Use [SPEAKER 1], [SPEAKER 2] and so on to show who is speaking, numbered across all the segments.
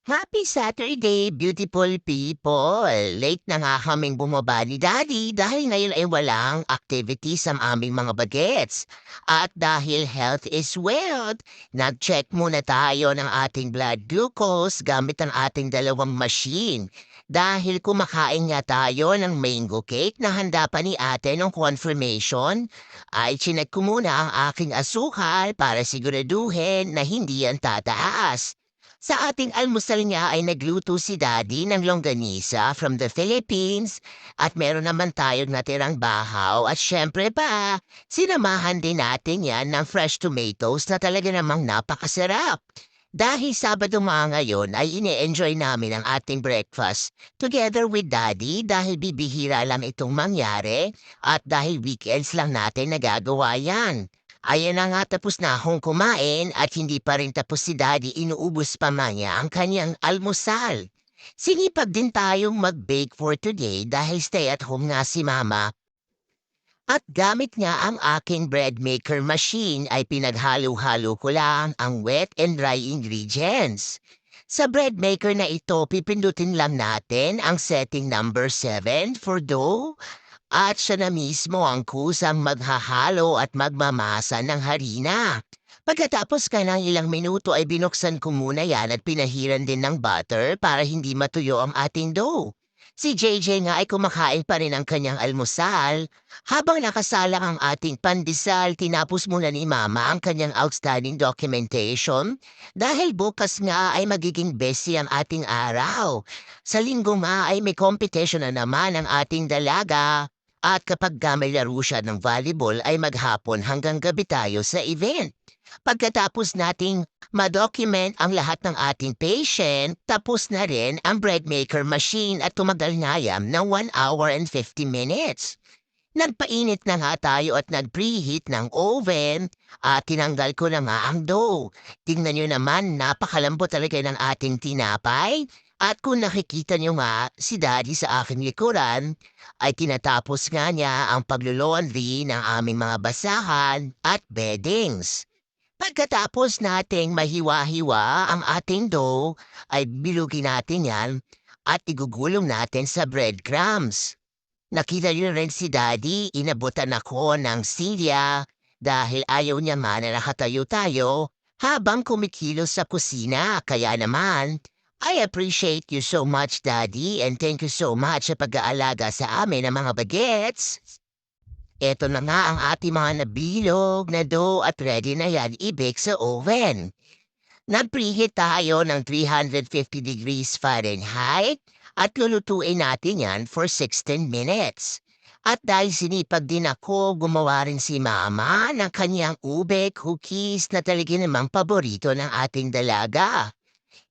[SPEAKER 1] Happy Saturday, beautiful people! Late na nga kaming bumaba ni Daddy dahil ngayon ay walang activities ang aming mga bagets. At dahil health is wealth, nag-check muna tayo ng ating blood glucose gamit ang ating dalawang machine. Dahil kumakain nga tayo ng mango cake na handa pa ni ate ng confirmation, ay chinek ko muna ang aking asukal para siguraduhin na hindi yan tataas. Sa ating almusal nga ay nagluto si Daddy ng longganisa from the Philippines at meron naman tayong natirang bahaw at syempre pa, sinamahan din natin yan ng fresh tomatoes na talaga namang napakasarap. Dahil Sabado nga ngayon ay ine-enjoy namin ang ating breakfast together with Daddy dahil bibihira lang itong mangyari at dahil weekends lang natin nagagawa yan. Ayan na nga tapos na akong kumain at hindi pa rin tapos si Daddy inuubos pa man niya ang kanyang almusal. Sinipag din tayong mag-bake for today dahil stay at home nga si Mama. At gamit nga ang aking bread maker machine ay pinaghalo-halo ko lang ang wet and dry ingredients. Sa bread maker na ito, pipindutin lang natin ang setting number 7 for dough at siya na mismo ang kusang maghahalo at magmamasa ng harina. Pagkatapos ka ng ilang minuto ay binuksan ko muna yan at pinahiran din ng butter para hindi matuyo ang ating dough. Si JJ nga ay kumakain pa rin ang kanyang almusal. Habang nakasalang ang ating pandesal, tinapos muna ni Mama ang kanyang outstanding documentation dahil bukas nga ay magiging busy ang ating araw. Sa linggo nga ay may competition na naman ang ating dalaga. At kapag may laro siya ng volleyball ay maghapon hanggang gabi tayo sa event. Pagkatapos nating ma-document ang lahat ng ating patient, tapos na rin ang bread maker machine at tumagal nga yan ng 1 hour and 50 minutes. Nagpainit na nga tayo at nag-preheat ng oven at tinanggal ko na nga ang dough. Tingnan nyo naman, napakalambot talaga ng ating tinapay. At kung nakikita nyo nga si Daddy sa aking likuran, ay tinatapos nga niya ang paglo-laundry ng aming mga basahan at beddings. Pagkatapos nating mahiwa-hiwa ang ating dough, ay bilugin natin yan at igugulong natin sa breadcrumbs. Nakita niyo rin si Daddy, inabutan ako ng silya dahil ayaw niya man na nakatayo tayo habang kumikilos sa kusina. Kaya naman, I appreciate you so much, Daddy, and thank you so much sa pag-aalaga sa amin ng mga bagets. Eto na nga ang ating mga nabilog na dough at ready na yan i-bake sa oven. Nag-preheat tayo ng 350 degrees Fahrenheit at lulutuin natin yan for 16 minutes. At dahil sinipag din ako, gumawa rin si Mama ng kanyang ube cookies na talaga namang paborito ng ating dalaga.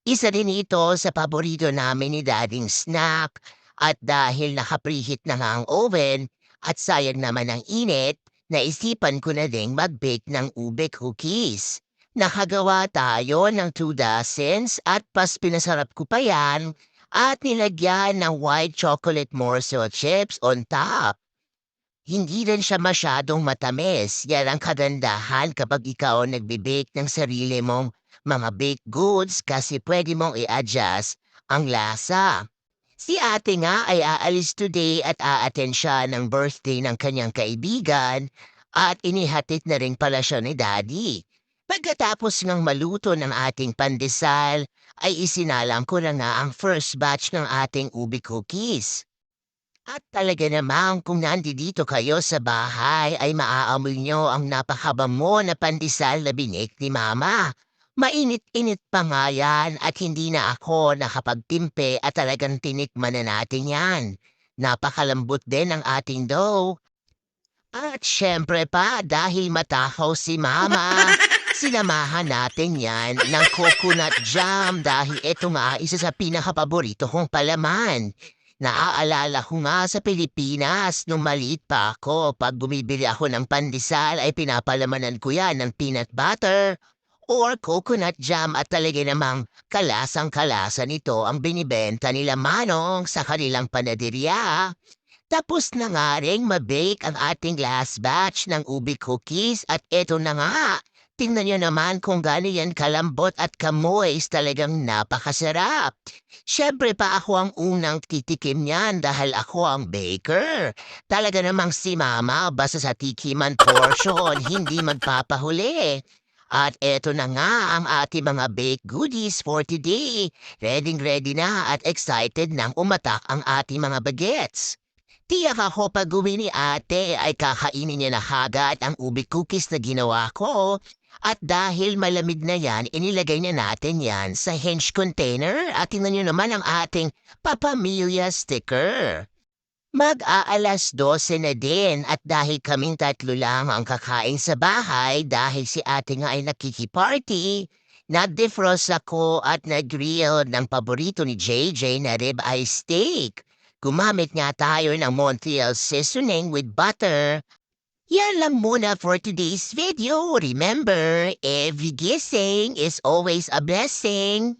[SPEAKER 1] Isa din ito sa paborito namin ni Dading snack at dahil naka-preheat na nga ang oven at sayang naman ang init, naisipan ko na ding mag-bake ng ube cookies. Nakagawa tayo ng 2 dozens at pas pinasarap ko pa yan at nilagyan ng white chocolate morsel chips on top. Hindi rin siya masyadong matamis. Yan ang kagandahan kapag ikaw ang nagbe-bake ng sarili mong mga baked goods kasi pwede mong i-adjust ang lasa. Si ate nga ay aalis today at a-attend siya ng birthday ng kanyang kaibigan at inihatid na rin pala siya ni Daddy. Pagkatapos ng maluto ng ating pandesal, ay isinalang ko na nga ang first batch ng ating ube cookies. At talaga namang kung nandito kayo sa bahay ay maaamoy nyo ang napakabamo na pandesal na binik ni Mama. Mainit-init pa nga yan at hindi na ako nakapagtimpe at talagang tinikman na natin yan. Napakalambot din ang ating dough. At syempre pa dahil matakaw si Mama, sinamahan natin yan ng coconut jam dahil ito nga isa sa pinakapaborito kong palaman. Naaalala ko nga sa Pilipinas nung maliit pa ako pag bumibili ako ng pandesal ay pinapalamanan ko yan ng peanut butter or coconut jam at talaga namang kalasang-kalasa nito ang binibenta nila Manong sa kanilang panaderya. Tapos na nga ring mabake ang ating last batch ng ube cookies at eto na nga, tingnan niyo naman kung gaano yan kalambot at kamoys, talagang napakasarap. Siyempre pa ako ang unang titikim niyan dahil ako ang baker. Talaga namang si mama basta sa tikiman portion, hindi magpapahuli. At eto na nga ang ating mga baked goodies for today. Ready na at excited nang umatak ang ating mga bagets. Tiyak ako pag uwi ni ate ay kakainin niya na agad ang ube cookies na ginawa ko. At dahil malamig na yan, inilagay na natin yan sa hinge container at tingnan nyo naman ang ating papamilya sticker. Mag-aalas 12 na din at dahil kaming tatlo lang ang kakain sa bahay dahil si ate nga ay nakikiparty, nag-defrost ako at nag-grill ng paborito ni JJ na rib-eye steak. Gumamit nga tayo ng Montreal seasoning with butter. Yan lang muna for today's video. Remember, every guessing is always a blessing.